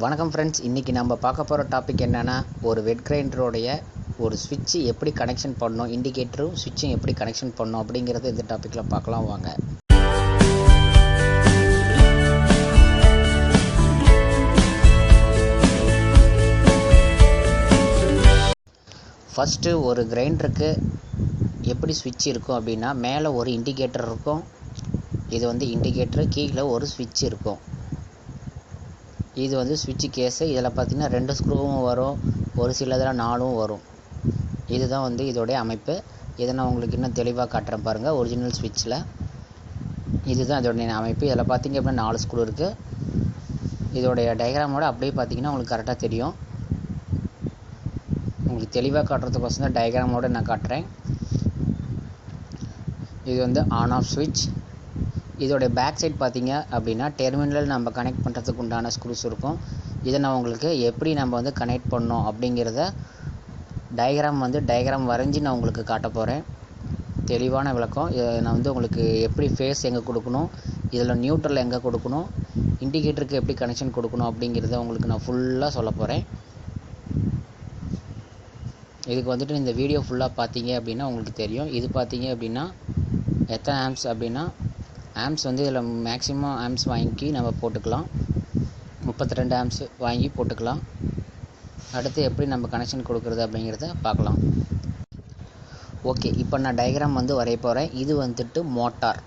வணக்கம் ஃப்ரெண்ட்ஸ், இன்றைக்கி நம்ம பார்க்க போகிற டாபிக் என்னென்னா, ஒரு வெட் கிரைண்டருடைய ஒரு ஸ்விட்சு எப்படி கனெக்ஷன் பண்ணணும், இண்டிகேட்டரும் ஸ்விட்சும் எப்படி கனெக்ஷன் பண்ணணும் அப்படிங்கிறத இந்த டாப்பிக்கில் பார்க்கலாம் வாங்க. ஃபஸ்ட்டு ஒரு கிரைண்டருக்கு எப்படி ஸ்விட்ச் இருக்கும் அப்படின்னா, மேலே ஒரு இண்டிகேட்டர் இருக்கும். இது வந்து இண்டிகேட்டரு, கீழே ஒரு ஸ்விட்ச் இருக்கும். இது வந்து ஸ்விட்சு கேஸு. இதில் பார்த்திங்கன்னா 2 ஸ்க்ரூவும் வரும், ஒரு சிலதில் 4ம் வரும். இதுதான் வந்து இதோடைய அமைப்பு. இதை நான் உங்களுக்கு இன்னும் தெளிவாக காட்டுறேன் பாருங்கள். ஒரிஜினல் ஸ்விட்சில் இதுதான் இதோடைய அமைப்பு. இதில் பார்த்திங்க அப்படின்னா 4 ஸ்க்ரூ இருக்குது. இதோடைய டயக்ராமோட அப்படியே பார்த்திங்கன்னா உங்களுக்கு கரெக்டாக தெரியும். உங்களுக்கு தெளிவாக காட்டுறதுக்கோசம் தான் டயக்ராமோடு நான் காட்டுறேன். இது வந்து ஆன் ஆஃப் ஸ்விட்ச். இதோடைய பேக் சைட் பார்த்திங்க அப்படின்னா டெர்மினல் நம்ம கனெக்ட் பண்ணுறதுக்கு உண்டான ஸ்க்ரூஸ் இருக்கும். இதை நான் உங்களுக்கு எப்படி நம்ம வந்து கனெக்ட் பண்ணோம் அப்படிங்கிறத டயக்ராம் வரைஞ்சி நான் உங்களுக்கு காட்ட போகிறேன். தெளிவான விளக்கம். நான் வந்து உங்களுக்கு எப்படி ஃபேஸ் எங்கே கொடுக்கணும், இதில் நியூட்ரல் எங்கே கொடுக்கணும், இண்டிகேட்டருக்கு எப்படி கனெக்ஷன் கொடுக்கணும் அப்படிங்கிறத உங்களுக்கு நான் ஃபுல்லாக சொல்ல போகிறேன். இதுக்கு வந்துட்டு இந்த வீடியோ ஃபுல்லாக பார்த்தீங்க அப்படின்னா உங்களுக்கு தெரியும். இது பார்த்தீங்க அப்படின்னா எத்தனை ஆம்ப்ஸ் அப்படின்னா, ஆம்ப்ஸ் வந்து இதில் மேக்ஸிமம் ஆம்ப்ஸ் வாங்கி நம்ம போட்டுக்கலாம். 32 ஆம்ப்ஸ் வாங்கி போட்டுக்கலாம். அடுத்து எப்படி நம்ம கனெக்ஷன் கொடுக்குறது அப்படிங்கிறத பார்க்கலாம். ஓகே, இப்போ நான் டயக்ராம் வந்து வரைய போகிறேன். இது வந்துட்டு மோட்டார்,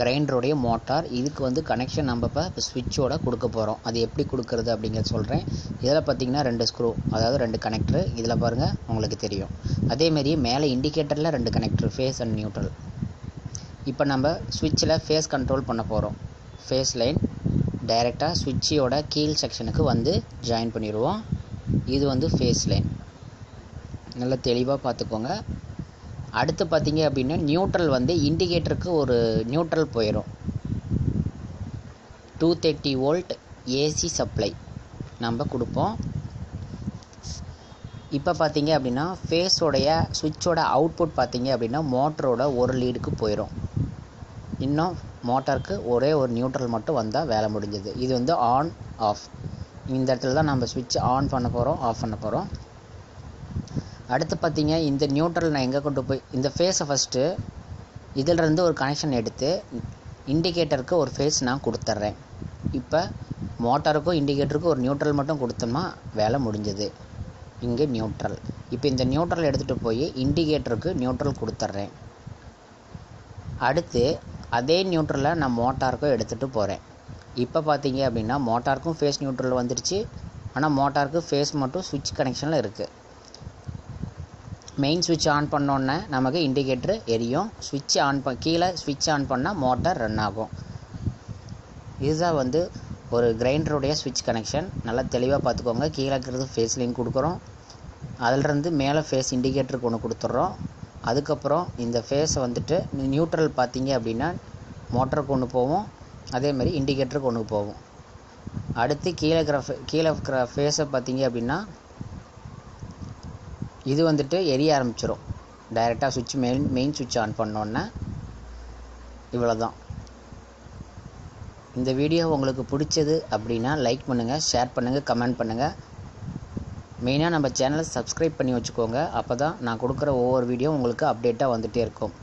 கிரைண்டருடைய மோட்டார். இதுக்கு வந்து கனெக்ஷன் நம்ம இப்போ ஸ்விட்சோட கொடுக்க போகிறோம். அது எப்படி கொடுக்குறது அப்படிங்கிறத சொல்கிறேன். இதில் பார்த்திங்கன்னா 2 ஸ்க்ரூ, அதாவது 2 கனெக்டரு. இதில் பாருங்கள் உங்களுக்கு தெரியும். அதேமாரி மேலே இண்டிகேட்டரில் 2 கனெக்டரு, ஃபேஸ் அண்ட் நியூட்ரல். இப்போ நம்ம ஸ்விட்சில் ஃபேஸ் கண்ட்ரோல் பண்ண போகிறோம். ஃபேஸ் லைன் டைரெக்டாக ஸ்விட்சோட கீழ் செக்ஷனுக்கு வந்து ஜாயின் பண்ணிடுவோம். இது வந்து ஃபேஸ் லைன். நல்லா தெளிவாக பார்த்துக்கோங்க. அடுத்து பார்த்தீங்க அப்படின்னா நியூட்ரல் வந்து இண்டிகேட்டருக்கு ஒரு நியூட்ரல் போயிடும். 230 வோல்ட் ஏசி சப்ளை நம்ம கொடுப்போம். இப்போ பார்த்தீங்க அப்படின்னா ஃபேஸோடைய ஸ்விட்சோட அவுட்புட் பார்த்தீங்க அப்படின்னா மோட்டரோட ஒரு லீடுக்கு போயிடும். இன்னும் மோட்டாருக்கு ஒரே ஒரு நியூட்ரல் மட்டும் வந்தால் வேலை முடிஞ்சது. இது வந்து ஆன் ஆஃப். இந்த இடத்துல தான் நம்ம ஸ்விட்ச் ஆன் பண்ண போகிறோம், ஆஃப் பண்ண போகிறோம். அடுத்து பார்த்தீங்க இந்த நியூட்ரல் நான் எங்கே கொண்டு போய் இந்த ஃபேஸை ஃபஸ்ட்டு இதிலிருந்து ஒரு கனெக்ஷன் எடுத்து இண்டிகேட்டருக்கு ஒரு ஃபேஸ் நான் கொடுத்துட்றேன். இப்போ மோட்டாருக்கும் இண்டிகேட்டருக்கும் ஒரு நியூட்ரல் மட்டும் கொடுத்தோம்னா வேலை முடிஞ்சது. இங்கே நியூட்ரல். இப்போ இந்த நியூட்ரல் எடுத்துகிட்டு போய் இண்டிகேட்டருக்கு நியூட்ரல் கொடுத்துட்றேன். அடுத்து அதே நியூட்ரலை நான் மோட்டாருக்கும் எடுத்துகிட்டு போகிறேன். இப்போ பார்த்தீங்க அப்படின்னா மோட்டாருக்கும் ஃபேஸ் நியூட்ரல் வந்துருச்சு. ஆனால் மோட்டாருக்கு ஃபேஸ் மட்டும் ஸ்விட்ச் கனெக்ஷனில் இருக்குது. மெயின் ஸ்விட்ச் ஆன் பண்ணோன்னே நமக்கு இண்டிகேட்டர் எரியும். ஸ்விட்ச் கீழே ஸ்விட்ச் ஆன் பண்ணால் மோட்டார் ரன் ஆகும். இதுதான் வந்து ஒரு கிரைண்டருடைய ஸ்விட்ச் கனெக்ஷன். நல்லா தெளிவாக பார்த்துக்கோங்க. கீழே இருக்கிறது ஃபேஸ் லைன் கொடுக்குறோம். அதிலிருந்து மேலே ஃபேஸ் இண்டிகேட்டருக்கு ஒன்று கொடுத்துட்றோம். அதுக்கப்புறம் இந்த ஃபேஸை வந்துட்டு நியூட்ரல் பார்த்தீங்க அப்படின்னா மோட்டருக்கு ஒன்று போவோம், அதேமாதிரி இண்டிகேட்டருக்கு ஒன்று போவோம். அடுத்து கீழே இருக்கிற ஃபேஸை பார்த்தீங்க அப்படின்னா இது வந்துட்டு எரிய ஆரம்பிச்சிடும். டைரெக்டாக சுவிட்ச் மெயின் சுவிட்ச் ஆன் பண்ணோன்னே. இவ்வளோதான். இந்த வீடியோ உங்களுக்கு பிடிச்சது அப்படின்னா லைக் பண்ணுங்கள், ஷேர் பண்ணுங்கள், கமெண்ட் பண்ணுங்கள். மெயினாக நம்ம சேனலை சப்ஸ்கிரைப் பண்ணி வச்சுக்கோங்க. அப்போ தான் நான் கொடுக்குற ஒவ்வொரு வீடியோ உங்களுக்கு அப்டேட்டாக வந்துகிட்டே இருக்கும்.